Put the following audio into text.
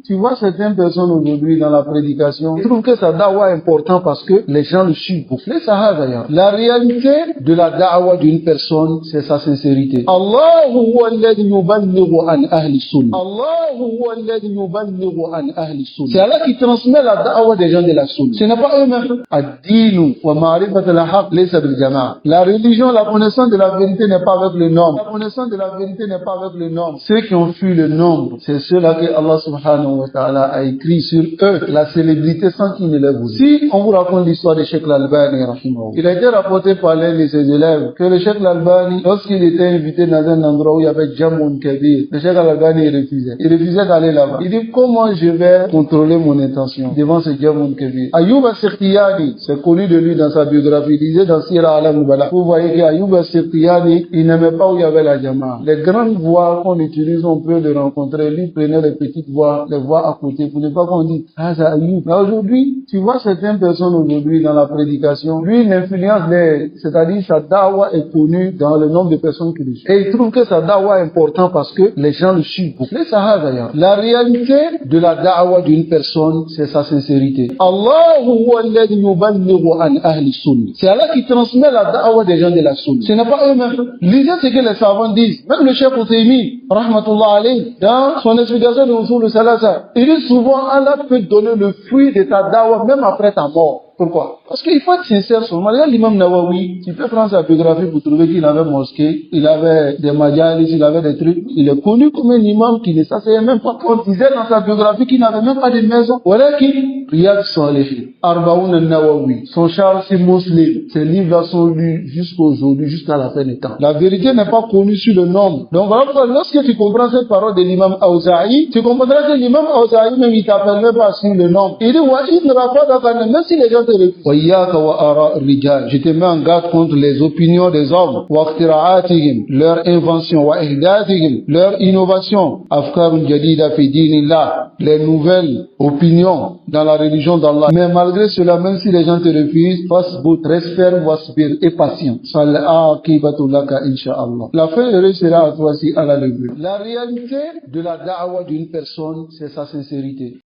tu vois certaines personnes aujourd'hui dans la prédication, ils trouvent que sa da'wah est important parce que les gens le suivent beaucoup. Les sahaba d'ailleurs. La réalité de la da'wah d'une personne, c'est sa sincérité. Allahu huwa alladhi yuballighu an ahli sunnah. Allahu huwa alladhi yuballighu an ahli sunnah. C'est Allah qui transmet la da'wah des gens de la sunna. Ce n'est pas eux-mêmes. Ad-dinu wa ma'rifat al-haq laysa bil jama'a. La religion, la connaissance de la vérité n'est pas avec le nombre. La connaissance de la vérité n'est pas avec le nombre. Ceux qui ont fui le nombre, c'est ceux-là que Allah subhanahu wa ta'ala a écrit sur eux la célébrité sans qu'ils ne l'aient voulu. Si on vous raconte l'histoire de Cheikh Al-Albani, il a été rapporté par l'un de ses élèves que le Cheikh Al-Albani, lorsqu'il était invité dans un endroit où il y avait Jamoun Kabir, le Cheikh Al-Albani il refusait. Il refusait d'aller là-bas. Il dit comment je vais contrôler mon intention devant ce Jamoun Kabir. Ayyub al-Sikhtiyani, c'est connu de lui dans sa biographie, il disait dans Sira al-Nubala. Vous voyez qu'Ayyub al-Sikhtiyani, il n'aimait pas où il y avait la Jama'a. Les grandes voix qu'on utilise, on peut les rencontrer. Lui prenait les petites voix, les voix à côté pour ne pas qu'on dise ah c'est Ayyub. Mais aujourd'hui, tu vois certaines personnes aujourd'hui dans la prédication, lui l'influence c'est-à-dire sa da'wah est connue dans le nombre de personnes qui le suivent. Et il trouve que sa da'wah est important parce que les gens le suivent beaucoup. Les sahaba d'ailleurs. La réalité de la da'wah d'une personne, c'est sa sincérité. Allahu huwa alladhi yuballighu an ahli sunnah. C'est Allah qui transmet la da'wah des gens de la sunna. Ce n'est pas eux-mêmes. Lisez ce que les savants disent. Même le chef Uthaymeen, rahmatullah alayhi, dans son explication de Usul al-Salasa, il dit souvent Allah peut donner le fruit de ta da'wah même après ta mort. Pourquoi? Parce qu'il faut être sincère seulement. Regarde l'imam Nawawi, tu peux prendre sa biographie pour trouver qu'il avait mosquée, il avait des majalis, il avait des trucs. Il est connu comme un imam qui ne s'asseyait même pas. On disait dans sa biographie qu'il n'avait même pas de maison. Voilà qui Riyad Salihin, Arbaoun al-Nawawi, son char c'est Muslim. Ces livres-là sont lus jusqu'aujourd'hui, jusqu'à la fin des temps. La vérité n'est pas connue sur le nombre. Donc voilà pourquoi lorsque tu comprends cette parole de l'imam Awza'i, tu comprendras que l'imam Awza'i même il t'appelle même pas sur le nombre. Il dit Wa'id Rafadaka, même si les gens je te mets en garde contre les opinions des hommes, leur invention, leur innovation, les nouvelles opinions dans la religion d'Allah. Mais malgré cela, même si les gens te refusent, reste ferme, et patient. La fin heureuse sera à toi si Allah le veut. La réalité de la da'wah d'une personne, c'est sa sincérité.